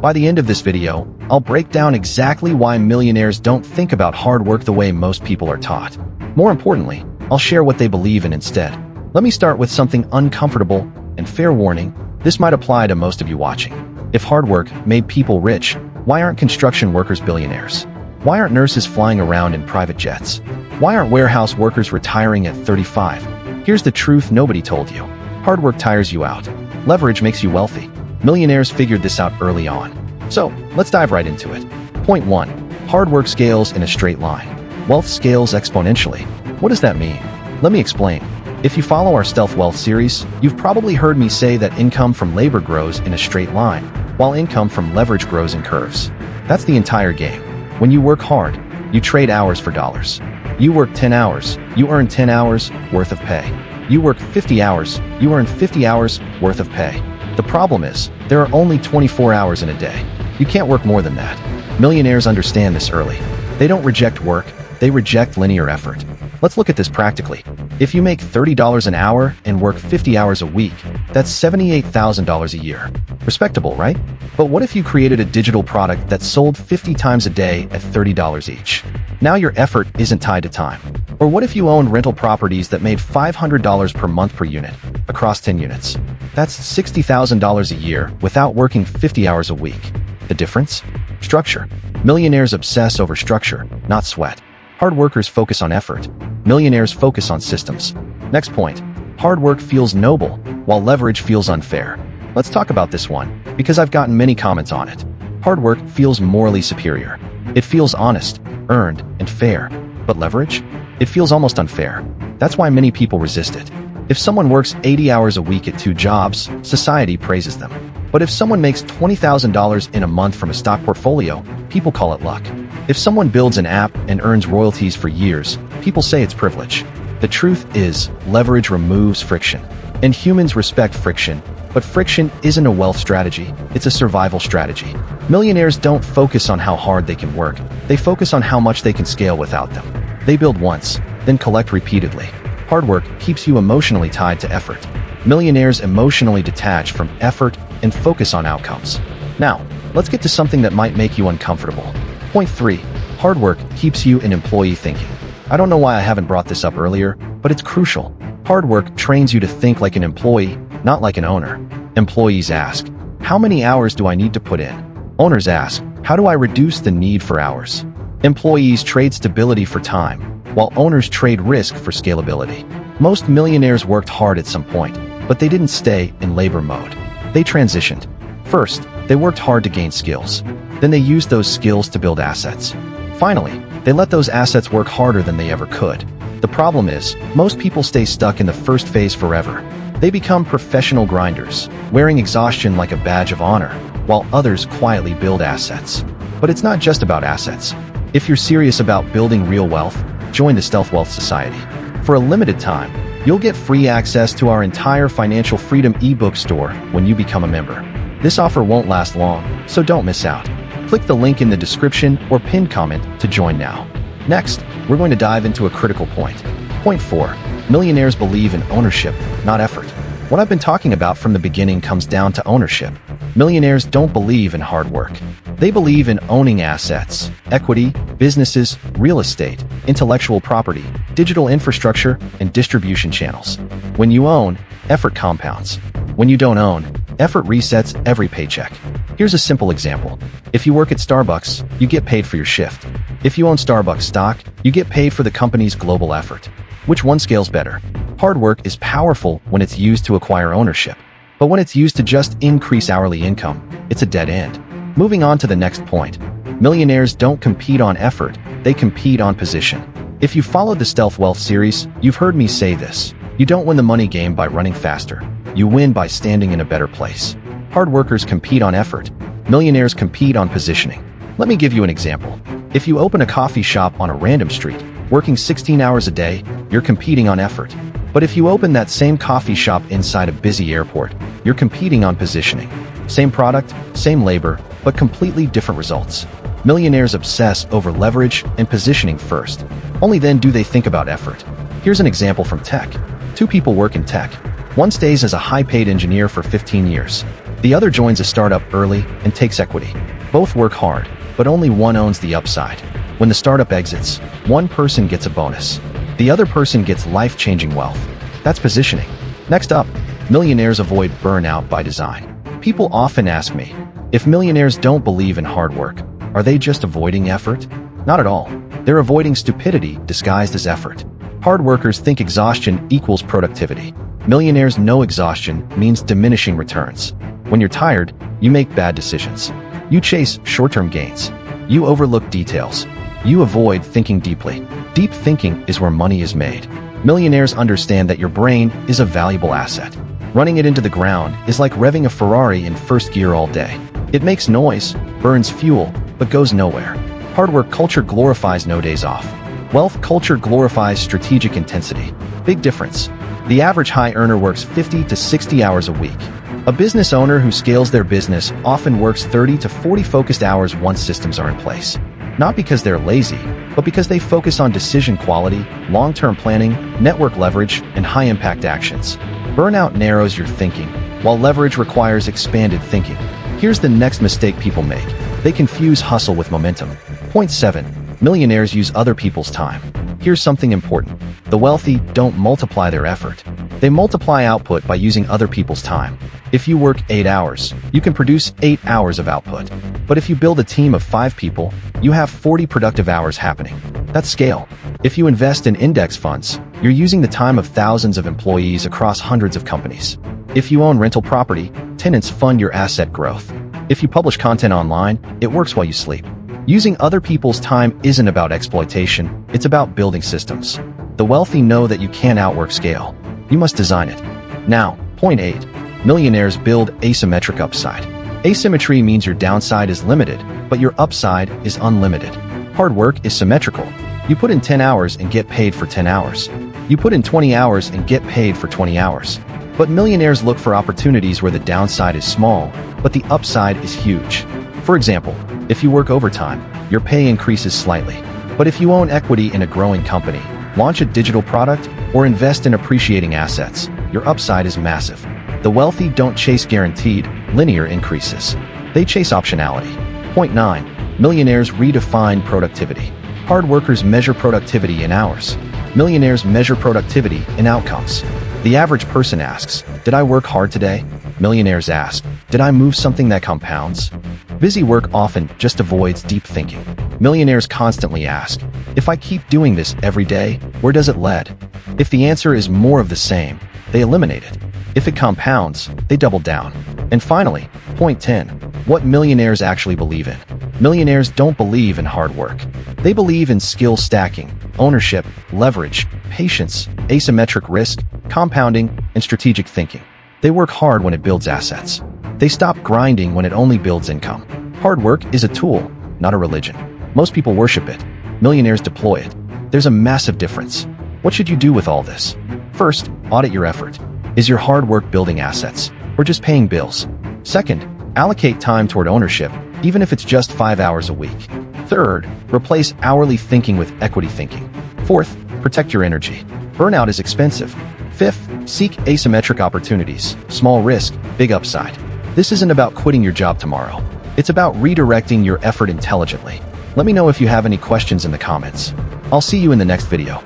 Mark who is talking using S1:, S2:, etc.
S1: By the end of this video, I'll break down exactly why millionaires don't think about hard work the way most people are taught. More importantly, I'll share what they believe in instead. Let me start with something uncomfortable, and fair warning, this might apply to most of you watching. If hard work made people rich, why aren't construction workers billionaires? Why aren't nurses flying around in private jets? Why aren't warehouse workers retiring at 35? Here's the truth nobody told you. Hard work tires you out. Leverage makes you wealthy. Millionaires figured this out early on. So, let's dive right into it. Point 1. Hard work scales in a straight line. Wealth scales exponentially. What does that mean? Let me explain. If you follow our Stealth Wealth series, you've probably heard me say that income from labor grows in a straight line, while income from leverage grows in curves. That's the entire game. When you work hard, you trade hours for dollars. You work 10 hours, you earn 10 hours worth of pay. You work 50 hours, you earn 50 hours worth of pay. The problem is, there are only 24 hours in a day. You can't work more than that. Millionaires understand this early. They don't reject work, they reject linear effort. Let's look at this practically. If you make $30 an hour and work 50 hours a week, that's $78,000 a year. Respectable, right? But what if you created a digital product that sold 50 times a day at $30 each? Now your effort isn't tied to time. Or what if you owned rental properties that made $500 per month per unit, across 10 units? That's $60,000 a year without working 50 hours a week. The difference? Structure. Millionaires obsess over structure, not sweat. Hard workers focus on effort. Millionaires focus on systems. Next point. Hard work feels noble, while leverage feels unfair. Let's talk about this one, because I've gotten many comments on it. Hard work feels morally superior. It feels honest, earned, and fair. But leverage? It feels almost unfair. That's why many people resist it. If someone works 80 hours a week at 2 jobs, society praises them. But if someone makes $20,000 in a month from a stock portfolio, people call it luck. If someone builds an app and earns royalties for years, people say it's privilege. The truth is, leverage removes friction. And humans respect friction, but friction isn't a wealth strategy, it's a survival strategy. Millionaires don't focus on how hard they can work, they focus on how much they can scale without them. They build once, then collect repeatedly. Hard work keeps you emotionally tied to effort. Millionaires emotionally detach from effort and focus on outcomes. Now, let's get to something that might make you uncomfortable. Point 3. Hard work keeps you in employee thinking. I don't know why I haven't brought this up earlier, but it's crucial. Hard work trains you to think like an employee, not like an owner. Employees ask, how many hours do I need to put in? Owners ask, how do I reduce the need for hours? Employees trade stability for time, while owners trade risk for scalability. Most millionaires worked hard at some point, but they didn't stay in labor mode. They transitioned. First, they worked hard to gain skills. Then they used those skills to build assets. Finally, they let those assets work harder than they ever could. The problem is, most people stay stuck in the first phase forever. They become professional grinders, wearing exhaustion like a badge of honor, while others quietly build assets. But it's not just about assets. If you're serious about building real wealth, join the Stealth Wealth Society. For a limited time, you'll get free access to our entire Financial Freedom ebook store when you become a member. This offer won't last long, so don't miss out. Click the link in the description or pinned comment to join now. Next, we're going to dive into a critical point. Point 4. Millionaires believe in ownership, not effort. What I've been talking about from the beginning comes down to ownership. Millionaires don't believe in hard work. They believe in owning assets, equity, businesses, real estate, intellectual property, digital infrastructure, and distribution channels. When you own, effort compounds. When you don't own, effort resets every paycheck. Here's a simple example. If you work at Starbucks, you get paid for your shift. If you own Starbucks stock, you get paid for the company's global effort. Which one scales better? Hard work is powerful when it's used to acquire ownership. But when it's used to just increase hourly income, it's a dead end. Moving on to the next point. Millionaires don't compete on effort, they compete on position. If you followed the Stealth Wealth series, you've heard me say this. You don't win the money game by running faster. You win by standing in a better place. Hard workers compete on effort. Millionaires compete on positioning. Let me give you an example. If you open a coffee shop on a random street, working 16 hours a day, you're competing on effort. But if you open that same coffee shop inside a busy airport, you're competing on positioning. Same product, same labor, but completely different results. Millionaires obsess over leverage and positioning first. Only then do they think about effort. Here's an example from tech. 2 people work in tech. One stays as a high-paid engineer for 15 years. The other joins a startup early and takes equity. Both work hard, but only one owns the upside. When the startup exits, one person gets a bonus. The other person gets life-changing wealth. That's positioning. Next up, millionaires avoid burnout by design. People often ask me, if millionaires don't believe in hard work, are they just avoiding effort? Not at all. They're avoiding stupidity disguised as effort. Hard workers think exhaustion equals productivity. Millionaires know exhaustion means diminishing returns. When you're tired, you make bad decisions. You chase short-term gains. You overlook details. You avoid thinking deeply. Deep thinking is where money is made. Millionaires understand that your brain is a valuable asset. Running it into the ground is like revving a Ferrari in first gear all day. It makes noise, burns fuel, but goes nowhere. Hard work culture glorifies no days off. Wealth culture glorifies strategic intensity. Big difference. The average high earner works 50 to 60 hours a week. A business owner who scales their business often works 30 to 40 focused hours once systems are in place. Not because they're lazy, but because they focus on decision quality, long-term planning, network leverage, and high-impact actions. Burnout narrows your thinking, while leverage requires expanded thinking. Here's the next mistake people make. They confuse hustle with momentum. Point 7. Millionaires use other people's time. Here's something important. The wealthy don't multiply their effort. They multiply output by using other people's time. If you work 8 hours, you can produce 8 hours of output. But if you build a team of 5 people, you have 40 productive hours happening. That's scale. If you invest in index funds, you're using the time of thousands of employees across hundreds of companies. If you own rental property, tenants fund your asset growth. If you publish content online, it works while you sleep. Using other people's time isn't about exploitation, it's about building systems. The wealthy know that you can't outwork scale. You must design it. Now, point 8. Millionaires build asymmetric upside. Asymmetry means your downside is limited, but your upside is unlimited. Hard work is symmetrical. You put in 10 hours and get paid for 10 hours. You put in 20 hours and get paid for 20 hours. But millionaires look for opportunities where the downside is small, but the upside is huge. For example, if you work overtime, your pay increases slightly. But if you own equity in a growing company, launch a digital product, or invest in appreciating assets, your upside is massive. The wealthy don't chase guaranteed, linear increases. They chase optionality. Point 9. Millionaires redefine productivity. Hard workers measure productivity in hours. Millionaires measure productivity in outcomes. The average person asks, "Did I work hard today?" Millionaires ask, "Did I move something that compounds?" Busy work often just avoids deep thinking. Millionaires constantly ask, "If I keep doing this every day, where does it lead?" If the answer is more of the same, they eliminate it. If it compounds, they double down. And finally, point 10. What millionaires actually believe in. Millionaires don't believe in hard work. They believe in skill stacking, ownership, leverage, patience, asymmetric risk, compounding, and strategic thinking. They work hard when it builds assets. They stop grinding when it only builds income. Hard work is a tool, not a religion. Most people worship it. Millionaires deploy it. There's a massive difference. What should you do with all this? First, audit your effort. Is your hard work building assets, or just paying bills? Second, allocate time toward ownership, even if it's just 5 hours a week. Third, replace hourly thinking with equity thinking. Fourth, protect your energy. Burnout is expensive. Fifth, seek asymmetric opportunities. Small risk, big upside. This isn't about quitting your job tomorrow. It's about redirecting your effort intelligently. Let me know if you have any questions in the comments. I'll see you in the next video.